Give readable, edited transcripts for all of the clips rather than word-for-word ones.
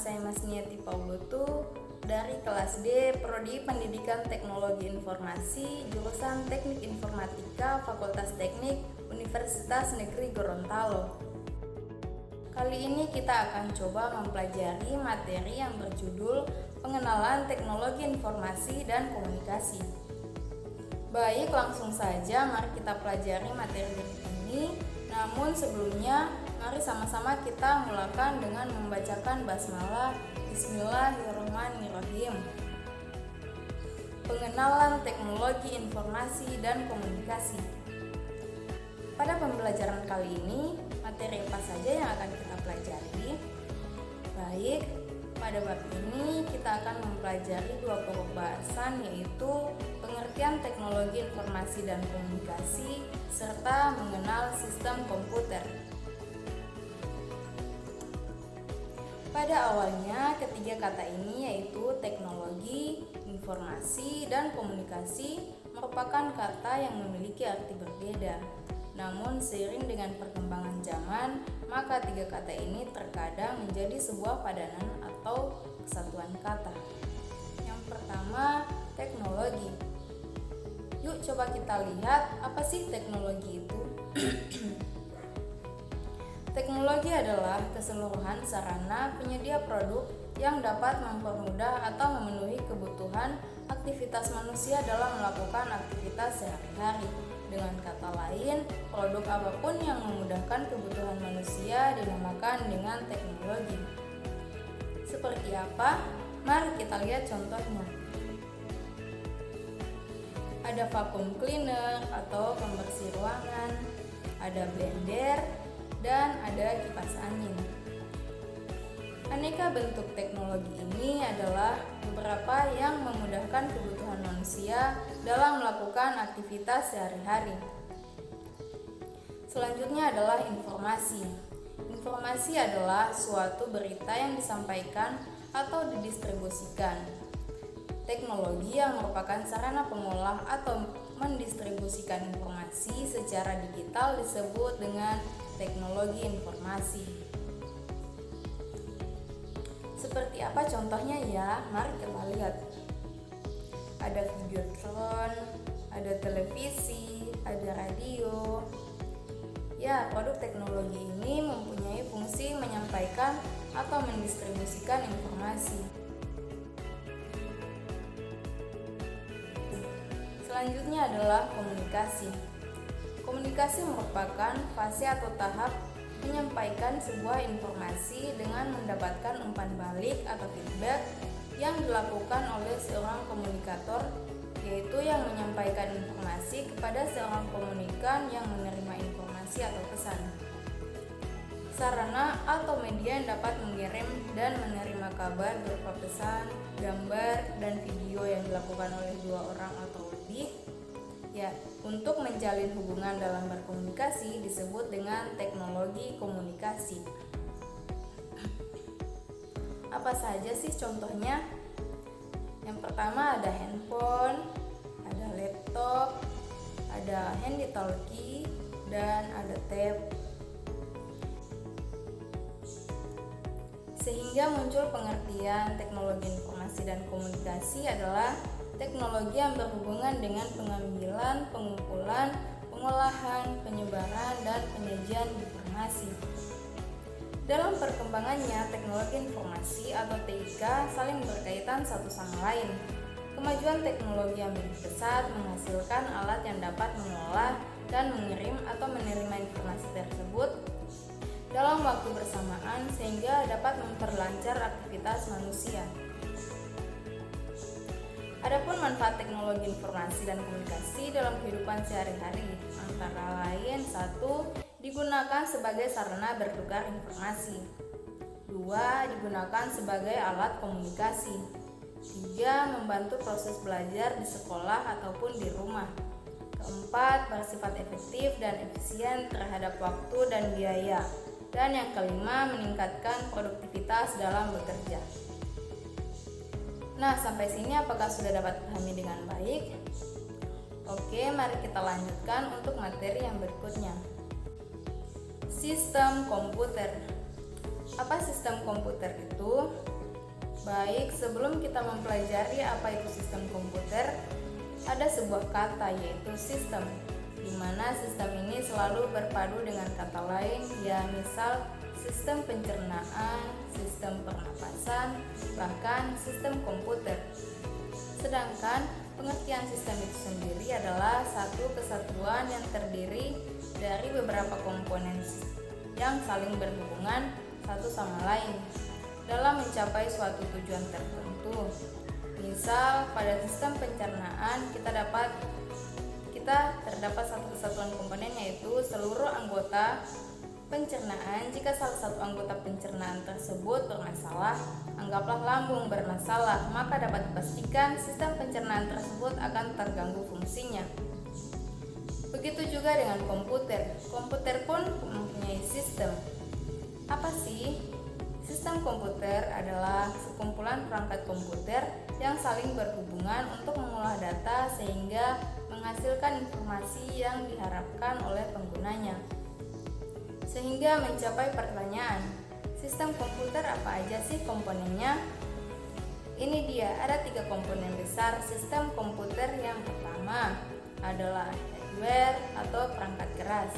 saya Mas Niati Paulutu dari kelas D, Prodi Pendidikan Teknologi Informasi, jurusan Teknik Informatika, Fakultas Teknik, Universitas Negeri Gorontalo. Kali ini kita akan coba mempelajari materi yang berjudul Pengenalan Teknologi Informasi dan Komunikasi. Baik, langsung saja mari kita pelajari materi ini. Namun sebelumnya, mari sama-sama kita mulakan dengan membacakan basmalah. Bismillahirrahmanirrahim. Pengenalan Teknologi Informasi dan Komunikasi. Pada pembelajaran kali ini, materi apa saja yang akan kita pelajari? Baik, pada bab ini kita akan mempelajari dua pokok bahasan, yaitu pengertian teknologi informasi dan komunikasi serta mengenal sistem komputer. Pada awalnya, ketiga kata ini yaitu teknologi, informasi, dan komunikasi merupakan kata yang memiliki arti berbeda. Namun seiring dengan perkembangan zaman, maka tiga kata ini terkadang menjadi sebuah padanan atau kesatuan kata. Yang pertama, teknologi. Yuk coba kita lihat apa sih teknologi itu. Teknologi adalah keseluruhan sarana penyedia produk yang dapat mempermudah atau memenuhi kebutuhan aktivitas manusia dalam melakukan aktivitas sehari-hari. Dengan kata lain, produk apapun yang memudahkan kebutuhan manusia dinamakan dengan teknologi. Seperti apa? Mari kita lihat contohnya. Ada vacuum cleaner atau pembersih ruangan, ada blender, dan ada kipas angin. Aneka bentuk teknologi ini adalah beberapa yang memudahkan kebutuhan manusia dalam melakukan aktivitas sehari-hari. Selanjutnya adalah informasi. Informasi adalah suatu berita yang disampaikan atau didistribusikan. Teknologi yang merupakan sarana pengolah atau mendistribusikan informasi secara digital disebut dengan teknologi informasi. Seperti apa contohnya ya? Mari kita lihat. Ada videotron, ada televisi, ada radio. Ya, produk teknologi ini mempunyai fungsi menyampaikan atau mendistribusikan informasi. Selanjutnya adalah komunikasi. Komunikasi merupakan fase atau tahap menyampaikan sebuah informasi dengan mendapatkan umpan balik atau feedback yang dilakukan oleh seorang komunikator, yaitu yang menyampaikan informasi kepada seorang komunikan yang menerima informasi atau pesan. Sarana atau media yang dapat mengirim dan menerima kabar berupa pesan, gambar, dan video yang dilakukan oleh dua orang atau lebih. Ya, untuk menjalin hubungan dalam berkomunikasi disebut dengan teknologi komunikasi. Apa saja sih contohnya? Yang pertama ada handphone, ada laptop, ada handy talkie, dan ada tab. Sehingga muncul pengertian teknologi informasi dan komunikasi adalah teknologi yang berhubungan dengan pengambilan, pengumpulan, pengolahan, penyebaran, dan penyajian informasi. Dalam perkembangannya, teknologi informasi atau TIK saling berkaitan satu sama lain. Kemajuan teknologi yang begitu pesat menghasilkan alat yang dapat mengolah dan mengirim atau menerima informasi tersebut dalam waktu bersamaan sehingga dapat memperlancar aktivitas manusia. Adapun manfaat teknologi informasi dan komunikasi dalam kehidupan sehari-hari antara lain: 1. Digunakan sebagai sarana bertukar informasi. 2. Digunakan sebagai alat komunikasi. 3. Membantu proses belajar di sekolah ataupun di rumah. 4. Bersifat efektif dan efisien terhadap waktu dan biaya. Dan yang kelima, meningkatkan produktivitas dalam bekerja. Nah, sampai sini apakah sudah dapat dipahami dengan baik? Oke, mari kita lanjutkan untuk materi yang berikutnya. Sistem komputer. Apa sistem komputer itu? Baik, sebelum kita mempelajari apa itu sistem komputer, ada sebuah kata yaitu sistem, di mana sistem ini selalu berpadu dengan kata lain, ya misal sistem pencernaan, sistem pernapasan, bahkan sistem komputer. Sedangkan pengertian sistem itu sendiri adalah satu kesatuan yang terdiri dari beberapa komponen yang saling berhubungan satu sama lain dalam mencapai suatu tujuan tertentu. Misal pada sistem pencernaan terdapat satu kesatuan komponen yaitu seluruh anggota pencernaan. Jika salah satu anggota pencernaan tersebut bermasalah, anggaplah lambung bermasalah, maka dapat dipastikan sistem pencernaan tersebut akan terganggu fungsinya. Begitu juga dengan komputer. Komputer pun mempunyai sistem. Apa sih? Sistem komputer adalah sekumpulan perangkat komputer yang saling berhubungan untuk mengolah data sehingga menghasilkan informasi yang diharapkan oleh penggunanya. Sehingga mencapai pertanyaan, sistem komputer apa aja sih komponennya? Ini dia, ada 3 komponen besar sistem komputer. Yang pertama adalah hardware atau perangkat keras.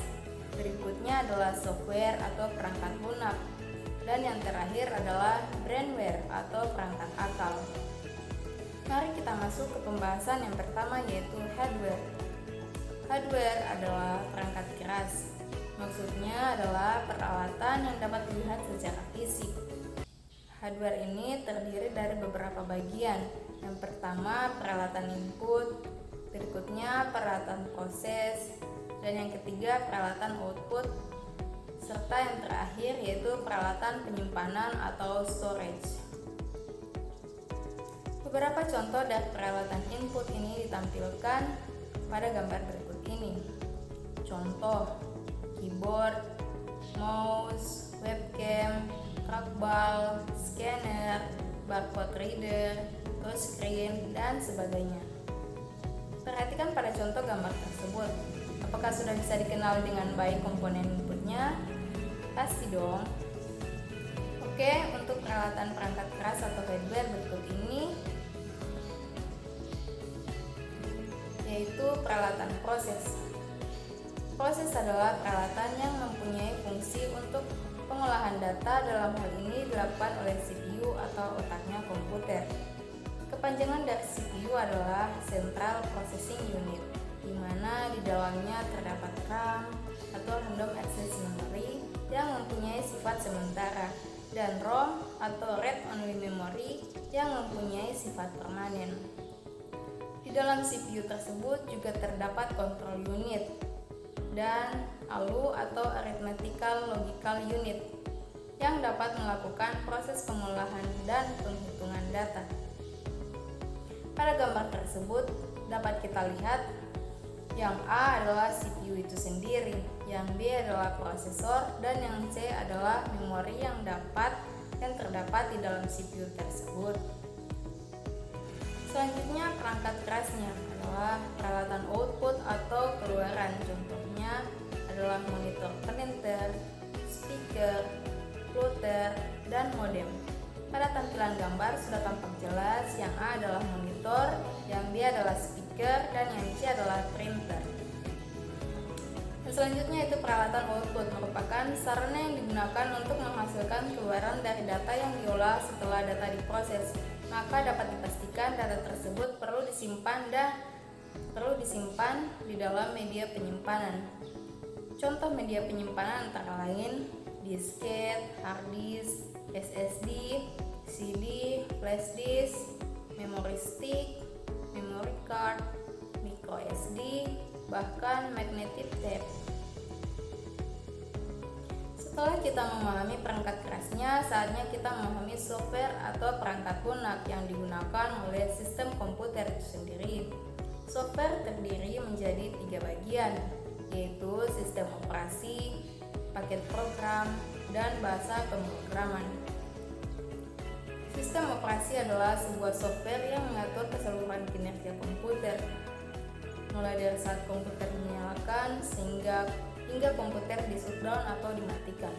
Berikutnya adalah software atau perangkat lunak. Dan yang terakhir adalah brainware atau perangkat akal. Mari kita masuk ke pembahasan yang pertama yaitu hardware. Hardware adalah perangkat keras. Maksudnya adalah peralatan yang dapat dilihat secara fisik. Hardware ini terdiri dari beberapa bagian. Yang pertama peralatan input, berikutnya peralatan proses, dan yang ketiga peralatan output, serta yang terakhir yaitu peralatan penyimpanan atau storage. Beberapa contoh dari peralatan input ini ditampilkan pada gambar berikut ini. Contoh: keyboard, mouse, webcam, trackball, scanner, barcode reader, touchscreen, dan sebagainya. Perhatikan pada contoh gambar tersebut. Apakah sudah bisa dikenal dengan baik komponen inputnya? Pasti dong. Oke, untuk peralatan perangkat keras atau hardware berikut ini yaitu peralatan proses. Proses adalah peralatan yang mempunyai fungsi untuk pengolahan data, dalam hal ini dilakukan oleh CPU atau otaknya komputer. Kepanjangan dari CPU adalah Central Processing Unit, di mana di dalamnya terdapat RAM atau Random Access Memory yang mempunyai sifat sementara, dan ROM atau Read Only Memory yang mempunyai sifat permanen. Di dalam CPU tersebut juga terdapat control unit dan ALU atau Arithmetical Logical Unit yang dapat melakukan proses pengolahan dan penghitungan data. Pada gambar tersebut dapat kita lihat yang A adalah CPU itu sendiri, yang B adalah prosesor, dan yang C adalah memori yang terdapat di dalam CPU tersebut. Selanjutnya perangkat kerasnya adalah peralatan output atau keluaran. Contohnya adalah monitor printer, speaker, plotter, dan modem. Pada tampilan gambar sudah tampak jelas yang A adalah monitor, yang B adalah speaker, dan yang C adalah printer. Dan selanjutnya itu peralatan output, merupakan sarana yang digunakan untuk menghasilkan keluaran dari data yang diolah setelah data diproses. Maka dapat dipastikan data tersebut perlu disimpan di dalam media penyimpanan. Contoh media penyimpanan antara lain disket, hard disk, SSD, CD, flash disk, memory stick, memory card, micro SD, bahkan magnetic tape. Setelah kita memahami perangkat kerasnya, saatnya kita memahami software atau perangkat lunak yang digunakan oleh sistem komputer itu sendiri. Software terdiri menjadi 3 bagian, yaitu sistem operasi, paket program, dan bahasa pemrograman. Sistem operasi adalah sebuah software yang mengatur keseluruhan kinerja komputer, mulai dari saat komputer dinyalakan hingga komputer di shutdown atau dimatikan.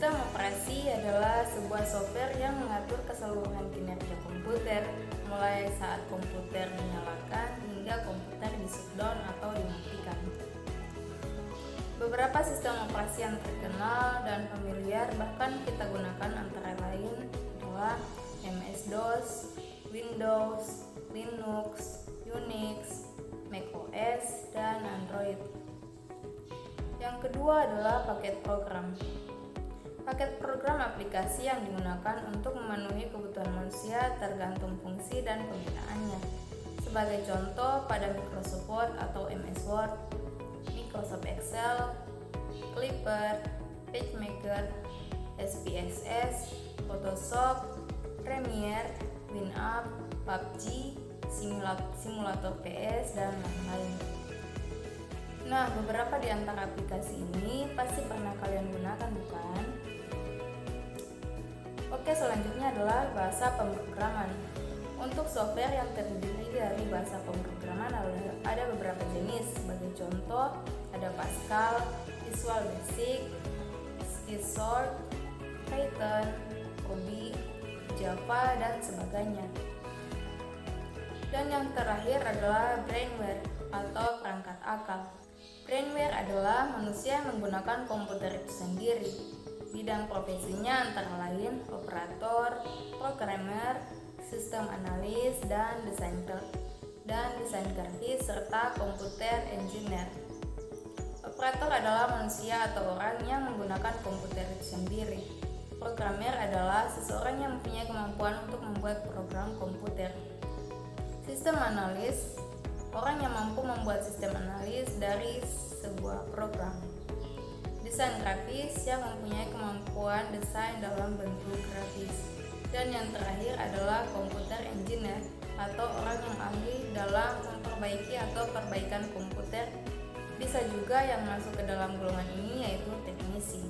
Sistem operasi adalah sebuah software yang mengatur keseluruhan kinerja komputer, mulai saat komputer dinyalakan hingga komputer di-shutdown atau dimatikan. Beberapa sistem operasi yang terkenal dan familiar bahkan kita gunakan antara lain adalah MS-DOS, Windows, Linux, Unix, macOS, dan Android. Yang kedua adalah paket program. Paket program aplikasi yang digunakan untuk memenuhi kebutuhan manusia tergantung fungsi dan penggunaannya. Sebagai contoh, pada Microsoft Word atau MS Word, Microsoft Excel, Clipper, PageMaker, SPSS, Photoshop, Premiere, WinUp, PUBG, simulator PS, dan lain-lain. Nah, beberapa di antara aplikasi ini pasti pernah kalian gunakan, bukan? Oke, selanjutnya adalah bahasa pemrograman. Untuk software yang terdiri dari bahasa pemrograman ada beberapa jenis. Sebagai contoh, ada Pascal, Visual Basic, Skillshare, Python, Ruby, Java, dan sebagainya. Dan yang terakhir adalah brainware atau perangkat akal. Brainware adalah manusia yang menggunakan komputer itu sendiri. Bidang profesinya antara lain operator, programmer, sistem analis, dan desain grafis, serta komputer engineer. Operator adalah manusia atau orang yang menggunakan komputer itu sendiri. Programmer adalah seseorang yang mempunyai kemampuan untuk membuat program komputer. Sistem analis, orang yang mampu membuat sistem analis dari sebuah program. Desain grafis, yang mempunyai kemampuan desain dalam bentuk grafis. Dan yang terakhir adalah komputer engineer atau orang yang ahli dalam memperbaiki atau perbaikan komputer. Bisa juga yang masuk ke dalam golongan ini yaitu teknisi.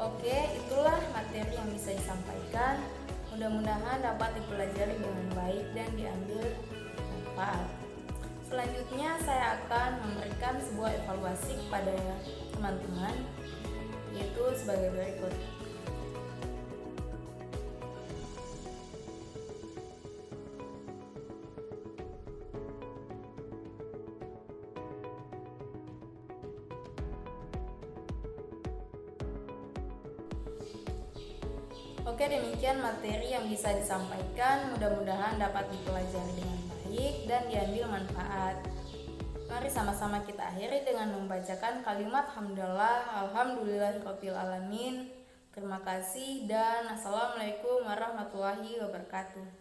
Oke, itulah materi yang bisa disampaikan. Mudah-mudahan dapat dipelajari dengan baik dan diambil manfaat. Selanjutnya saya akan memberikan sebuah evaluasi kepada teman-teman, yaitu sebagai berikut. Oke, demikian materi yang bisa disampaikan. Mudah-mudahan dapat dipelajari dengan baik dan diambil manfaat. Mari sama-sama kita akhiri dengan membacakan kalimat hamdalah, alhamdulillahirabbil alamin. Terima kasih dan assalamualaikum warahmatullahi wabarakatuh.